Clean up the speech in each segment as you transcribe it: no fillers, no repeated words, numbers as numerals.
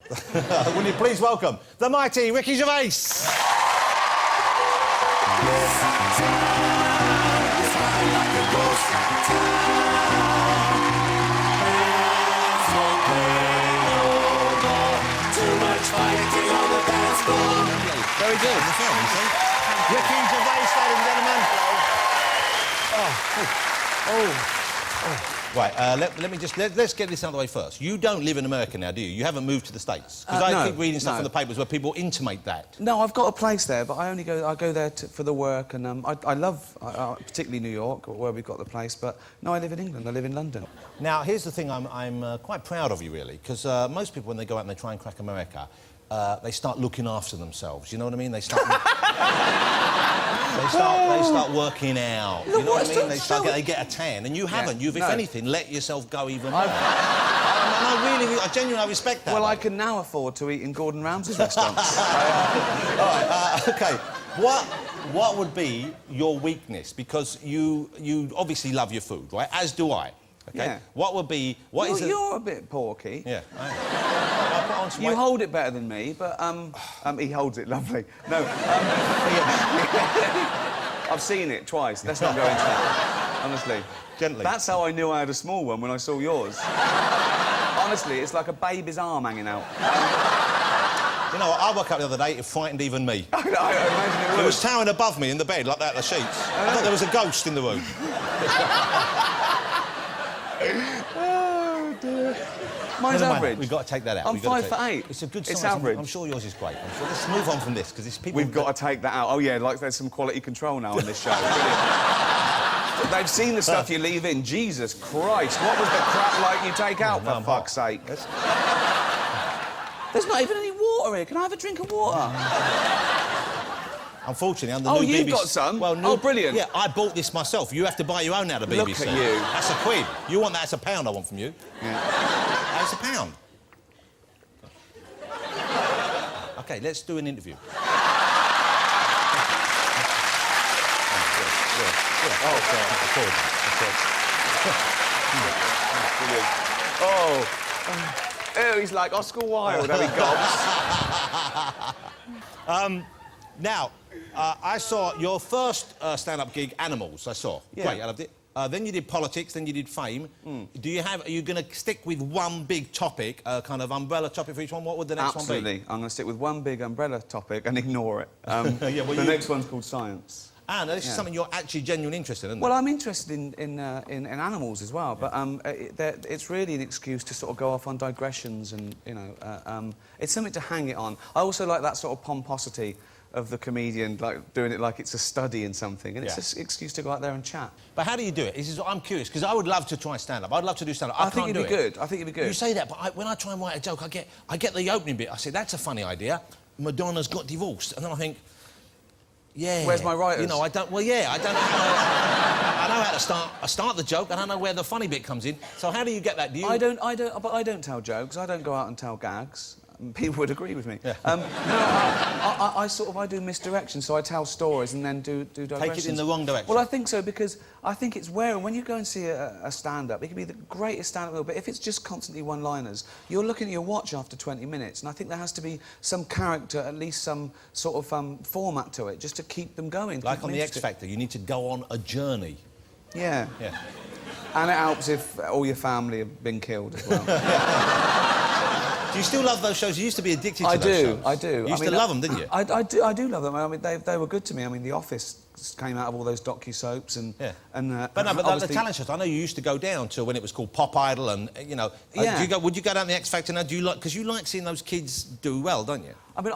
Will you please welcome the mighty Ricky Gervais? Very good. In the film, you see? Ricky Gervais, ladies and gentlemen. Right, let's get this out of the way first. You don't live in America now, do you? You haven't moved to the States? Because I keep reading stuff in the papers where people intimate that. No, I've got a place there, but I go there for the work, and I love particularly New York, where we've got the place. But no, I live in England. I live in London. Now, here's the thing. I'm quite proud of you, really, because most people, when they go out and they try and crack America, they start looking after themselves. You know what I mean? They start. They start working out. You know what I mean? They get a tan, and you haven't. You've, if anything, let yourself go even more. I genuinely respect that. Well, I can now afford to eat in Gordon Ramsay's restaurants. All right, OK. What would be your weakness? Because you obviously love your food, right? As do I. Okay. Yeah. What would be... You're a bit porky. Yeah. You hold it better than me, but he holds it lovely. No. I've seen it twice. Let's not go into that. Honestly. Gently. That's how I knew I had a small one when I saw yours. Honestly, it's like a baby's arm hanging out. You know what? I woke up the other day, it frightened even me. I imagine it would. It was towering above me in the bed, like that, the sheets. I thought there was a ghost in the room. Oh, dear. Mine's average. We've got to take that out. I'm 5'8". It's a good size. It's average. I'm sure yours is great. Let's move on from this, because it's people... We've got to take that out. Oh, yeah, like there's some quality control now on this show. They've seen the stuff you leave in. Jesus Christ, what was the crap like you take out, for fuck's sake? There's not even any water here. Can I have a drink of water? Unfortunately, under the new BBC... Oh, you've got some? Well, oh, brilliant. Yeah, I bought this myself. You have to buy your own out of BBC. Look at you. That's £1. You want that as £1 I want from you. Yeah. That's £1. OK, let's do an interview. Oh, God. Oh, he's like Oscar Wilde, how he gobs. Now, I saw your first stand-up gig, Animals, I saw. Yeah. Great, I loved it. Then you did politics, then you did fame. Are you going to stick with one big topic, a kind of umbrella topic for each one? What would the next one be? Absolutely. I'm going to stick with one big umbrella topic and ignore it. The next one's called science. And this is something you're actually genuinely interested in, isn't Well, it? I'm interested in animals as well, but it's really an excuse to sort of go off on digressions and, you know, it's something to hang it on. I also like that sort of pomposity of the comedian, like, doing it like it's a study in something, and it's an excuse to go out there and chat. But how do you do it? I'm curious, because I would love to try stand-up. I'd love to do stand-up. I think you'd be good. I think you'd be good. You say that, but when I try and write a joke, I get the opening bit. I say, that's a funny idea. Madonna's got divorced. And then I think... Yeah. Where's my writers? You know, I don't... Well, yeah, I don't know how... I know how to start the joke. I don't know where the funny bit comes in. So how do you get that? Do you... I don't tell jokes. I don't go out and tell gags. People would agree with me. Yeah. No, I do misdirection, so I tell stories and then do digressions. Take it in the wrong direction. Well, I think so, because I think it's rare. When you go and see a stand-up, it can be the greatest stand-up in the world, but if it's just constantly one-liners, you're looking at your watch after 20 minutes, and I think there has to be some character, at least some sort of format to it, just to keep them going. Like on the X Factor, you need to go on a journey. Yeah. Yeah. And it helps if all your family have been killed as well. Do you still love those shows? You used to be addicted to those shows. I do. You used to love them, didn't you? I do love them. I mean, they were good to me. I mean, The Office came out of all those docu-soaps and... Yeah. But the talent shows, I know you used to go down to when it was called Pop Idol and, you know... Yeah. Would you go down to the X Factor now? Do you like... Because you like seeing those kids do well, don't you? I mean,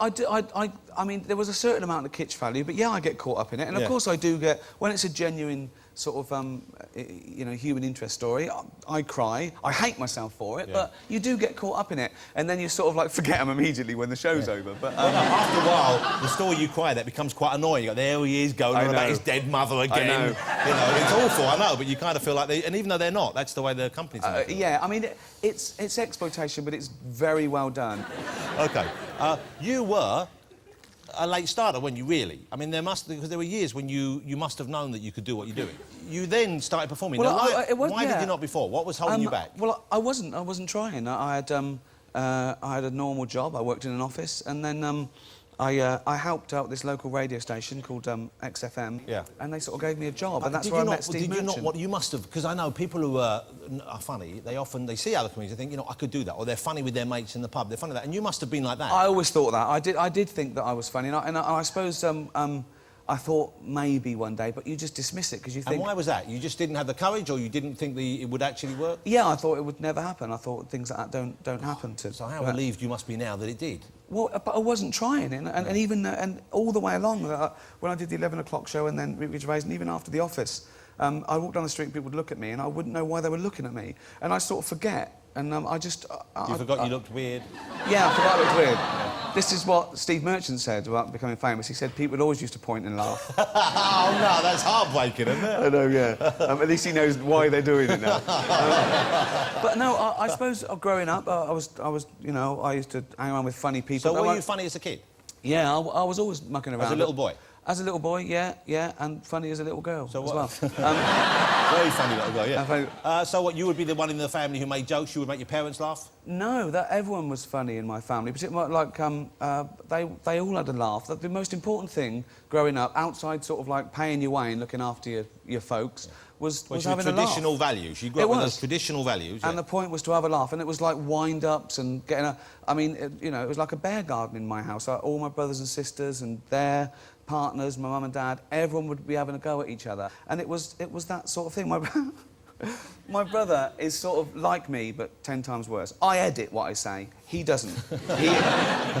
I mean, there was a certain amount of kitsch value, but yeah, I get caught up in it. And of course I do get... When it's a genuine sort of, you know, human interest story, I cry. I hate myself for it, but you do get caught up in it. And then you sort of, like, forget them immediately when the show's over. But well, no, after a while, the story you cry at becomes quite annoying. You go, there he is, going on about his dead mother again. I know. You know, it's awful, I know, but you kind of feel like they... And even though they're not, that's the way the companies are. Yeah, I mean, it's exploitation, but it's very well done. OK. You were a late starter, weren't you, really? I mean, because there were years when you must have known that you could do what you're doing. You then started performing. Well, now, why did you not before? What was holding you back? Well, I wasn't trying. I had... I had a normal job. I worked in an office, and then I helped out this local radio station called XFM. Yeah. And they sort of gave me a job, and that's where I met Steve Merchant. You must have, because I know people who are funny, they see other comedians, they think, I could do that, or they're funny with their mates in the pub, they're funny with that, and you must have been like that. I always thought that. I did think that I was funny, and I suppose I thought maybe one day, but you just dismiss it because you think... And why was that? You just didn't have the courage, or you didn't think it would actually work? Yeah, I thought it would never happen. I thought things like that don't happen to... So how relieved you must be now that it did? Well, but I wasn't trying, and even and all the way along, when I did the 11 o'clock show and then Ricky Gervais, and even after The Office, I walked down the street and people would look at me and I wouldn't know why they were looking at me. And I sort of forget, and I just... You forgot you looked weird? Yeah, I forgot I looked weird. This is what Steve Merchant said about becoming famous. He said people always used to point and laugh. Oh, no, that's heartbreaking, isn't it? I know, yeah. At least he knows why they're doing it now. But no, I suppose growing up, I used to hang around with funny people. So were you funny as a kid? Yeah, I was always mucking around. As a little boy? As a little boy, yeah, and funny as a little girl as well. Very funny little girl, yeah. So what, you would be the one in the family who made jokes, you would make your parents laugh? No, everyone was funny in my family, particularly, like, they all had a laugh. The most important thing growing up, outside sort of like paying your way and looking after your folks, was having a laugh. Traditional values. You grew up with those traditional values. And the point was to have a laugh, and it was like wind-ups and getting a... I mean, it was like a bear garden in my house. All my brothers and sisters and their partners, my mum and dad, everyone would be having a go at each other. And it was that sort of thing. My brother is sort of like me, but 10 times worse. I edit what I say. He doesn't.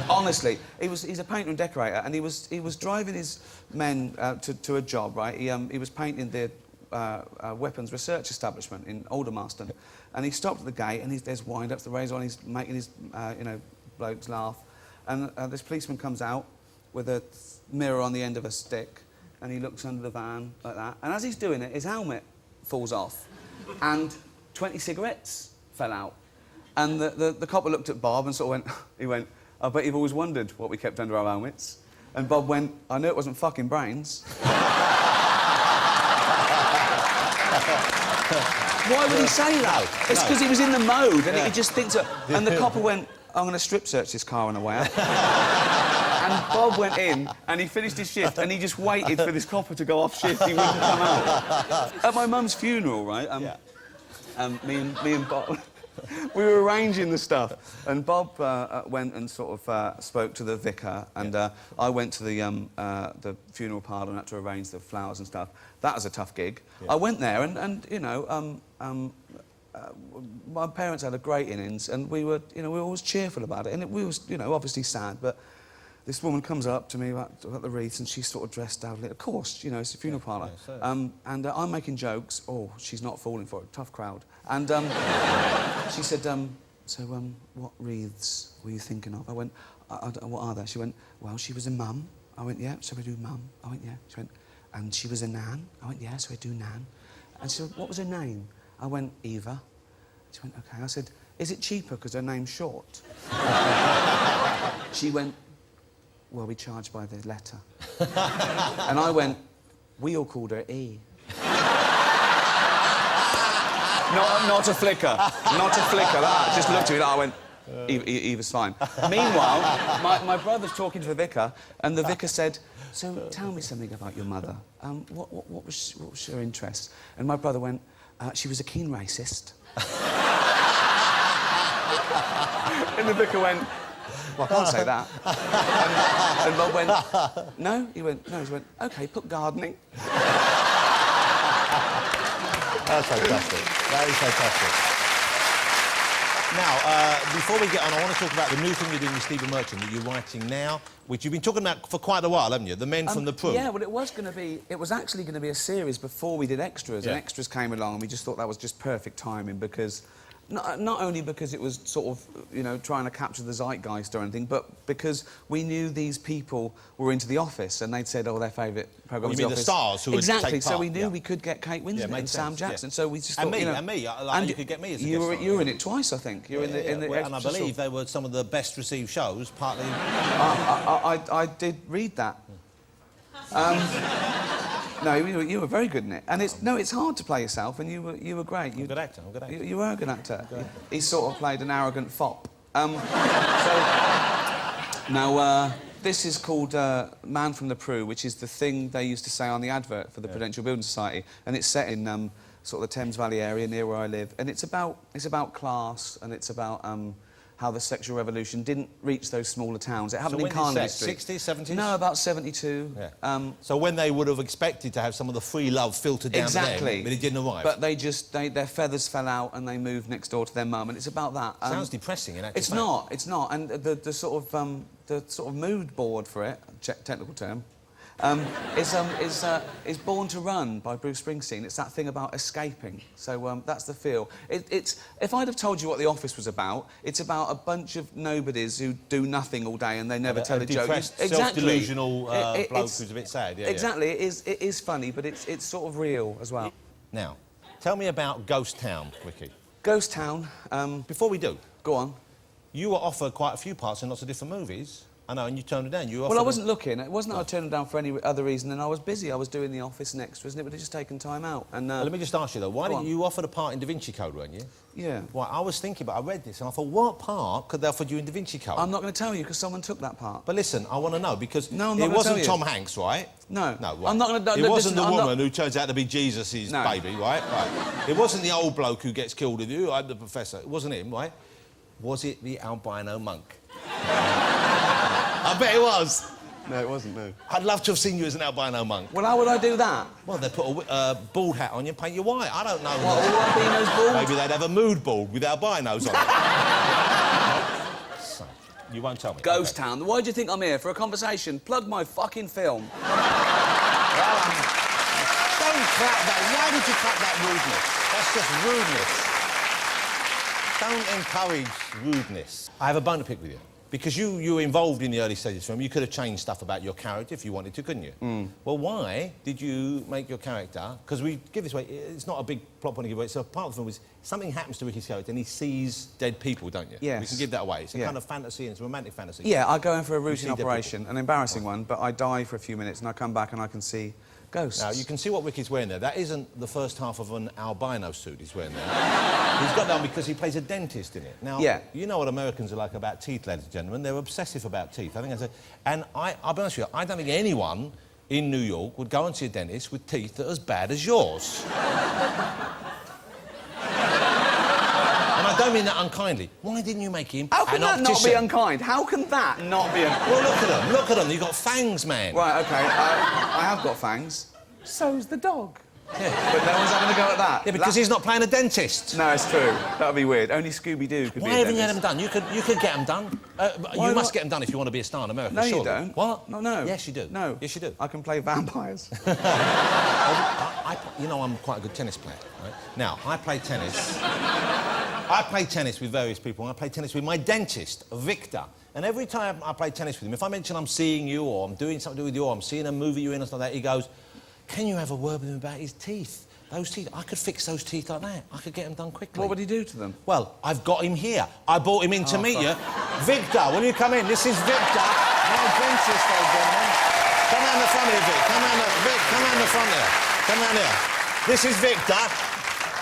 Honestly, he's a painter and decorator, and he was driving his men to a job, right? He was painting the weapons research establishment in Aldermaston, and he stopped at the gate, and there's wind-ups, the razor on, he's making his blokes laugh, and this policeman comes out with a mirror on the end of a stick, and he looks under the van like that, and as he's doing it, his helmet falls off, and 20 cigarettes fell out, and the copper looked at Bob and sort of went, I bet you've always wondered what we kept under our helmets. And Bob went, I knew it wasn't fucking brains. Why would he say that? It's because he was in the mode, and he just thinks... And the copper went, I'm going to strip search this car on the way out. And Bob went in, and he finished his shift, and he just waited for this copper to go off shift. He wouldn't come out. At my mum's funeral, right, me and Bob... We were arranging the stuff, and Bob went and sort of spoke to the vicar, and I went to the funeral parlour and had to arrange the flowers and stuff. That was a tough gig. I went there, and my parents had a great innings, and we were always cheerful about it, and we was, obviously sad, but this woman comes up to me about the wreaths, and she's sort of dressed down. Of course, it's a funeral parlour. And I'm making jokes. Oh, she's not falling for it. Tough crowd. And she said, so what wreaths were you thinking of? I went, what are they? She went, well, she was a mum. I went, yeah, so I do mum. I went, yeah. She went, and she was a nan. I went, yeah, so I do nan. And she said, what was her name? I went, Eva. She went, OK. I said, is it cheaper because her name's short? She went, well, we charge by the letter. And I went, we all called her E. Not a flicker. Not a flicker, that. Just looked at me like I went, Eva's fine. Meanwhile, my brother's talking to the vicar, and the vicar said, so tell me something about your mother. What was her interest? And my brother went, she was a keen racist. And the vicar went, well, I can't say that. And Bob went, no? He went, no. He went, OK, put gardening. That's fantastic. That is fantastic. Now, before we get on, I want to talk about the new thing you're doing with Stephen Merchant that you're writing now, which you've been talking about for quite a while, haven't you? The Men from the Pool. Yeah, well, it was actually going to be a series before we did Extras, and Extras came along, and we just thought that was just perfect timing because... Not only because it was sort of, trying to capture the zeitgeist or anything, but because we knew these people were into The Office, and they'd said, their favourite programme was The Office. The stars who would take part. Exactly, so we knew we could get Kate Winslet and Sam Jackson, so we just thought, And me, you could get me as a guest star. You were in it twice, I think. You were in the and I believe they were some of the best-received shows, partly... I did read that. No, you were very good in it, and it's hard to play yourself, and you were great. I'm a good actor. You were a good actor. He sort of played an arrogant fop. Now, this is called Man from the Prue, which is the thing they used to say on the advert for the Prudential Building Society, and it's set in sort of the Thames Valley area near where I live, and it's about class, and it's about how the sexual revolution didn't reach those smaller towns. It happened in Carnaby Street. 60s, 70s? No, about 72. Yeah. So when they would have expected to have some of the free love filtered down to them, but it didn't arrive. But their feathers fell out and they moved next door to their mum, and it's about that. Sounds depressing in actual It's not. It's not. And the sort of mood board for it, technical term, is Born to Run by Bruce Springsteen. It's that thing about escaping. So that's the feel. If I'd have told you what The Office was about, it's about a bunch of nobodies who do nothing all day and they never tell a joke. Exactly. Self-delusional bloke who's a bit sad. Yeah, exactly. Yeah. It is funny, but it's sort of real as well. Now, tell me about Ghost Town, Ricky. Ghost Town. Before we do, go on. You were offered quite a few parts in lots of different movies. I know, and you turned it down. Well, I wasn't looking. It wasn't that I turned them down for any other reason than I was busy. I was doing The Office and extras, and it would have just taken time out. And let me just ask you, though, why didn't you offer a part in Da Vinci Code, weren't you? Yeah. Well, I was thinking, but I read this, and I thought, what part could they offer you in Da Vinci Code? I'm not going to tell you, because someone took that part. But listen, I want to know, because no, it wasn't Tom Hanks, right? No. No, right. I'm not going to... It wasn't the woman who turns out to be Jesus' baby, right? Right. It wasn't the old bloke who gets killed with you, I'm the professor. It wasn't him, right? Was it the albino monk? I bet it was. No, it wasn't, no. I'd love to have seen you as an albino monk. Well, how would I do that? Well, they'd put a bald hat on you and paint you white. I don't know. What, all albinos bald? Maybe they'd have a mood board with albinos on it. So, you won't tell me. Ghost Town. Why do you think I'm here? For a conversation? Plug my fucking film. Don't clap that. Why did you clap that rudeness? That's just rudeness. Don't encourage rudeness. I have a bone to pick with you. Because you were involved in the early stages of the film, you could have changed stuff about your character if you wanted to, couldn't you? Mm. Well, why did you make your character... Because we give this away, it's not a big plot point to give away, so part of the film is something happens to Ricky's character and he sees dead people, don't you? Yes. We can give that away. It's a kind of fantasy and it's a romantic fantasy. Yeah, I go in for a routine operation, an embarrassing one, but I die for a few minutes and I come back and I can see ghosts. Now, you can see what Ricky's wearing there. That isn't the first half of an albino suit he's wearing there. He's got that on because he plays a dentist in it. Now, you know what Americans are like about teeth, ladies and gentlemen. They're obsessive about teeth. I think that's and I'll be honest with you, I don't think anyone in New York would go and see a dentist with teeth that are as bad as yours. And I don't mean that unkindly. Why didn't you make him How can that not be unkind? How can that not be unkind? Well, look at them. Look at them. You've got fangs, man. Right, OK. I have got fangs. So's the dog. Yeah. But no one's having a go at that. Yeah, because he's not playing a dentist. No, it's true. That would be weird. Only Scooby-Doo could be a dentist. Why haven't you had them done? You could get them done. You must get them done if you want to be a star in America, No, surely. you don't. What? No. Yes, you do. No. Yes, you do. I can play vampires. You know, I'm quite a good tennis player, right? Now, I play tennis. I play tennis with various people. I play tennis with my dentist, Victor. And every time I play tennis with him, if I mention I'm seeing you or I'm doing something to do with you or I'm seeing a movie you're in or something like that, he goes, can you have a word with him about his teeth? Those teeth, I could fix those teeth like that. I could get them done quickly. What would he do to them? Well, I've got him here. I brought him in to meet you. Victor, will you come in? This is Victor, my dentist, old gentleman. Come round the front here, Vic. Come round the front there. Come round here. This is Victor.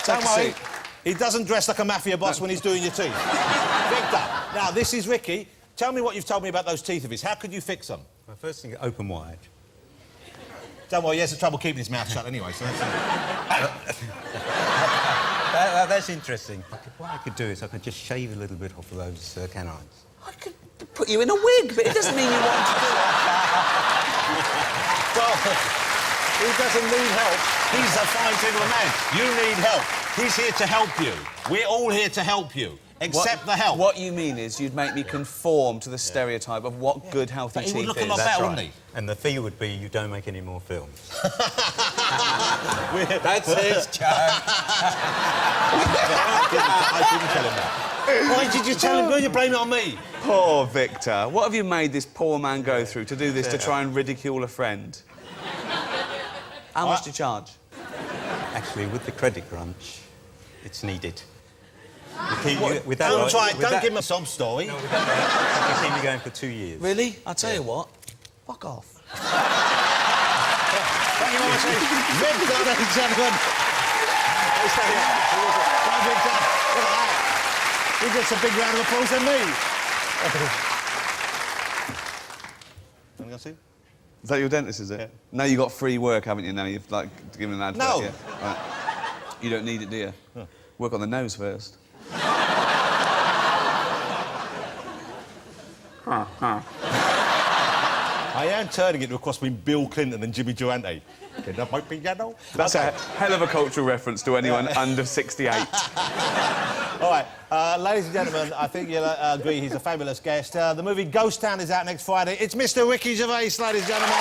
Don't worry. He doesn't dress like a mafia boss when he's doing your teeth. Victor, now, this is Ricky. Tell me what you've told me about those teeth of his. How could you fix them? Well, first thing, open wide. Don't worry, he has trouble keeping his mouth shut anyway, so that's... That's interesting. What I could do is I could just shave a little bit off of those canines. I could put you in a wig, but it doesn't mean you want to do it. Well, he doesn't need help. He's a fine single man. You need help. He's here to help you. We're all here to help you. Accept the help. What you mean is you'd make me conform to the stereotype of what good, healthy teeth is. He would look a lot better, wouldn't he? And the fee would be you don't make any more films. That's his joke. I didn't tell him that. Why did you tell him? Why did you blame it on me? Poor Victor. What have you made this poor man go through to do this, to try and ridicule a friend? How much do you charge? Actually, with the credit crunch, it's needed. Don't give him a sob story. No, with that, you keep me going for 2 years. Really? I'll tell you what. Fuck off. Thank you very much, Victor, ladies and gentlemen. He gets a big round of applause than me. Want to go see? Is that your dentist, is it? Yeah. Now you've got free work, haven't you? Now you've, like, given an advert. No. Yeah. Right. You don't need it, do you? No. Work on the nose first. I am turning it to a cross between Bill Clinton and Jimmy Durante. Can that might be piano? That's a hell of a cultural reference to anyone under 68. All right, ladies and gentlemen, I think you'll agree he's a fabulous guest. The movie Ghost Town is out next Friday. It's Mr. Ricky Gervais, ladies and gentlemen.